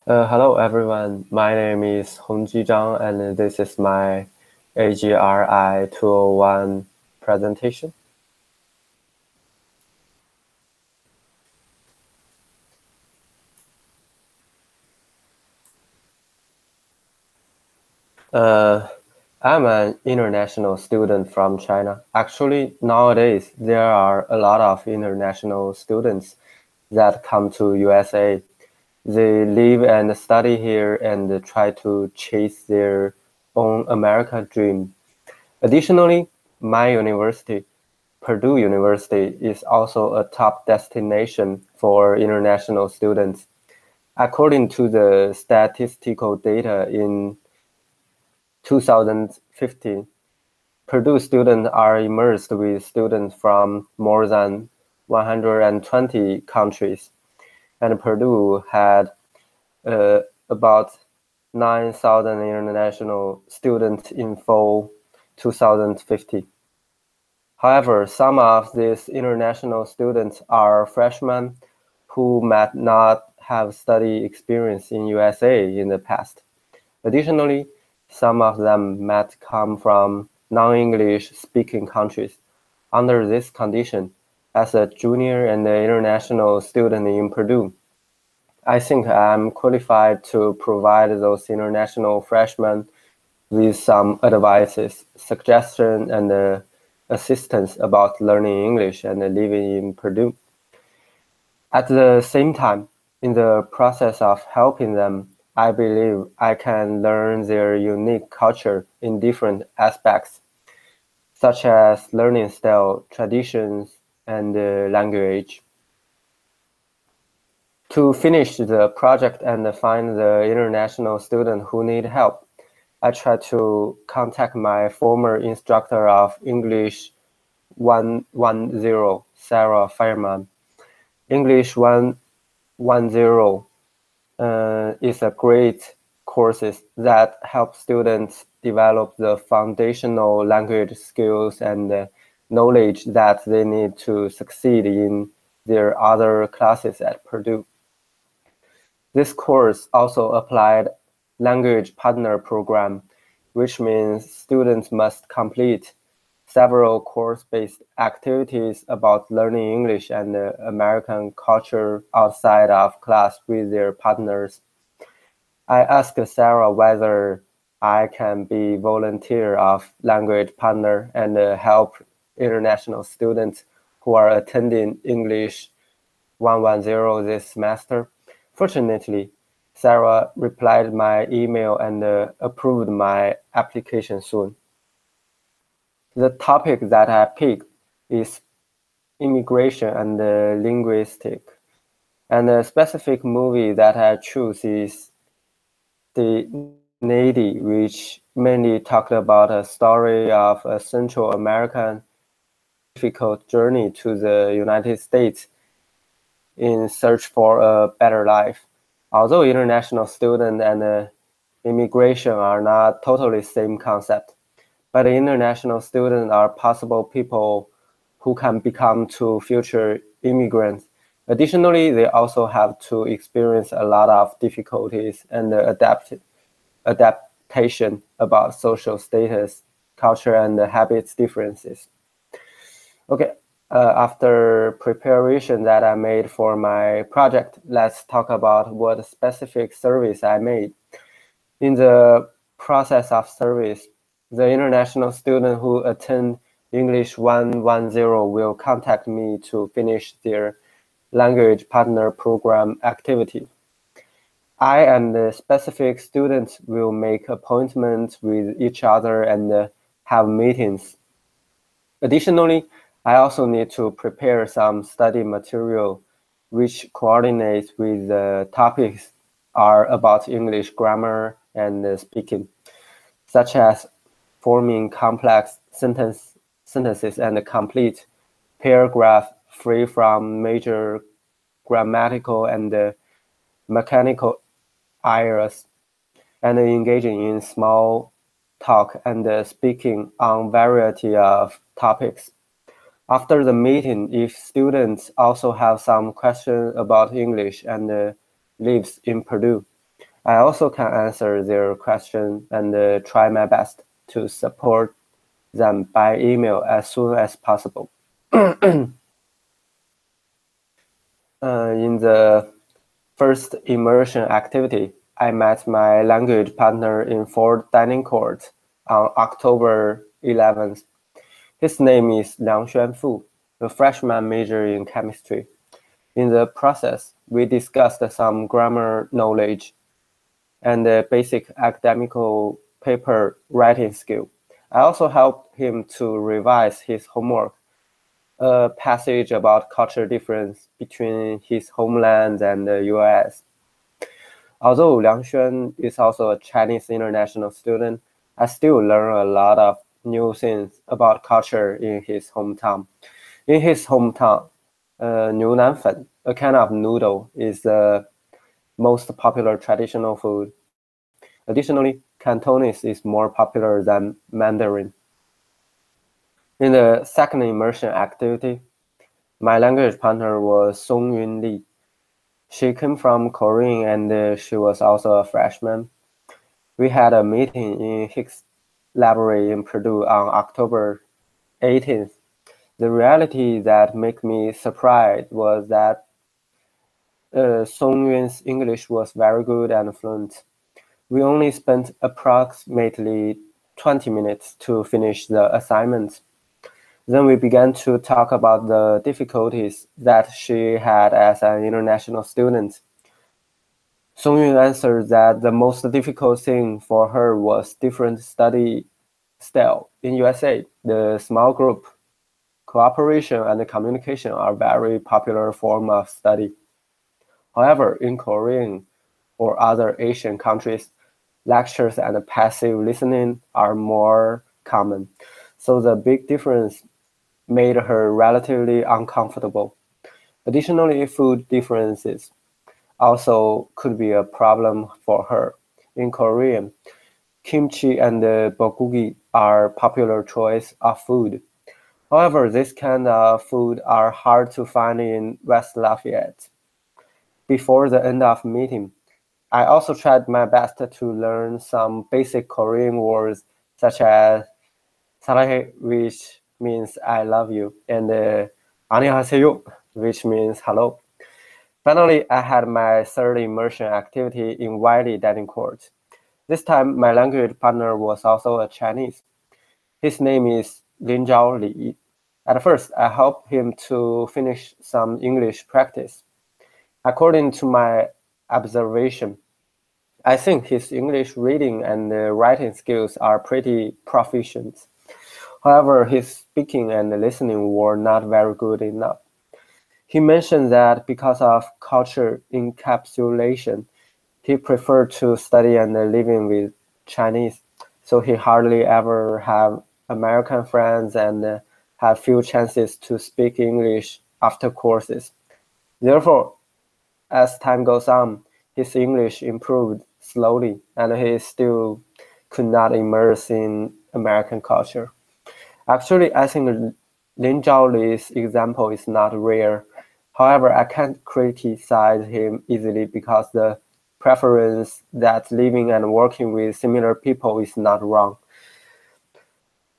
Hello everyone, my name is Hongji Zhang and this is my AGRI 201 presentation. Uh, I'm an international student from China. Actually, nowadays there are a lot of international students that come to USA. They live and study here and try to chase their own America dream. Additionally, my university, Purdue University, is also a top destination for international students. According to the statistical data in 2015, Purdue students are immersed with students from more than 120 countries, and Purdue had uh, about 9,000 international students in fall 2015. However, some of these international students are freshmen who might not have study experience in USA in the past. Additionally, some of them might come from non-English speaking countries. Under this condition, as a junior and an international student in Purdue, I think I'm qualified to provide those international freshmen with some advices, suggestions, and assistance about learning English and living in Purdue. At the same time, in the process of helping them, I believe I can learn their unique culture in different aspects, such as learning style, traditions, and language. To finish the project and find the international student who need help, I try to contact my former instructor of English 110, Sarah Fireman. English 110 is a great course that helps students develop the foundational language skills and knowledge that they need to succeed in their other classes at Purdue. This course also applied language partner program, which means students must complete several course-based activities about learning English and American culture outside of class with their partners. I asked Sarah whether I can be volunteer of language partner and help international students who are attending English 110 this semester. Fortunately, Sarah replied my email and approved my application soon. The topic that I picked is immigration and linguistics. And the specific movie that I choose is The Navy, which mainly talked about a story of a Central American difficult journey to the United States in search for a better life. Although international student and immigration are not totally same concept, but international students are possible people who can become to future immigrants. Additionally, they also have to experience a lot of difficulties and adaptation about social status, culture, and habits differences. Okay, after preparation that I made for my project, let's talk about what specific service I made. In the process of service, the international student who attend English 110 will contact me to finish their language partner program activity. I and the specific students will make appointments with each other and have meetings. Additionally, I also need to prepare some study material which coordinates with the topics are about English grammar and speaking, such as forming complex sentences and complete paragraph free from major grammatical and mechanical errors, and engaging in small talk and speaking on variety of topics. After the meeting, if students also have some questions about English and lives in Purdue, I also can answer their question and try my best to support them by email as soon as possible. In the first immersion activity, I met my language partner in Ford Dining Court on October 11th. His name is Liang Xuanfu, a freshman major in chemistry. In the process, we discussed some grammar knowledge and basic academical paper writing skill. I also helped him to revise his homework, a passage about culture difference between his homeland and the US. Although Liang Xuan is also a Chinese international student, I still learn a lot of new things about culture in his hometown. In his hometown, 牛腩粉, a kind of noodle, is the most popular traditional food. Additionally, Cantonese is more popular than Mandarin. In the second immersion activity, my language partner was Song Yun Li. She came from Korea and she was also a freshman. We had a meeting in Hicks Library in Purdue on October 18th. The reality that made me surprised was that Song Yun's English was very good and fluent. We only spent approximately 20 minutes to finish the assignment. Then we began to talk about the difficulties that she had as an international student. Song Yun answered that the most difficult thing for her was different study style. In USA, the small group, cooperation, and communication are very popular form of study. However, in Korean or other Asian countries, lectures and passive listening are more common. So the big difference made her relatively uncomfortable. Additionally, food differences also could be a problem for her. In Korean, kimchi and bulgogi are popular choice of food. However, this kind of food are hard to find in West Lafayette. Before the end of meeting, I also tried my best to learn some basic Korean words such as 사랑해, which means I love you, and 안녕하세요, which means hello. Finally, I had my third immersion activity in Wiley Dining Court. This time, my language partner was also a Chinese. His name is Lin Zhao Li. At first, I helped him to finish some English practice. According to my observation, I think his English reading and writing skills are pretty proficient. However, his speaking and listening were not very good enough. He mentioned that because of culture encapsulation, he preferred to study and living with Chinese, so he hardly ever have American friends and have few chances to speak English after courses. Therefore, as time goes on, his English improved slowly, and he still could not immerse in American culture. Actually, I think Lin Zhaoli's example is not rare. However, I can't criticize him easily because the preference that living and working with similar people is not wrong.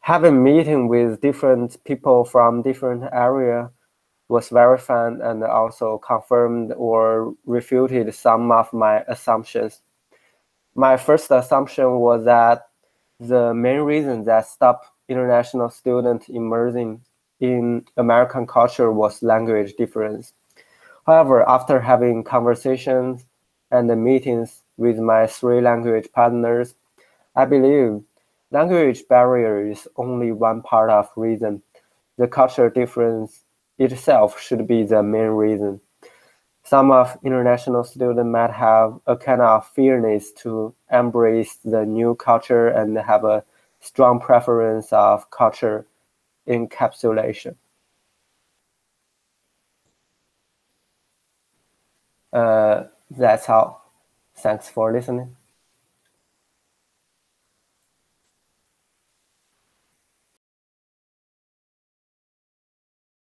Having meeting with different people from different area was very fun and also confirmed or refuted some of my assumptions. My first assumption was that the main reason that stopped international students immersing in American culture was language difference. However, after having conversations and meetings with my three language partners, I believe language barrier is only one part of reason. The culture difference itself should be the main reason. Some of international students might have a kind of fearness to embrace the new culture and have a strong preference of culture encapsulation. That's all. Thanks for listening.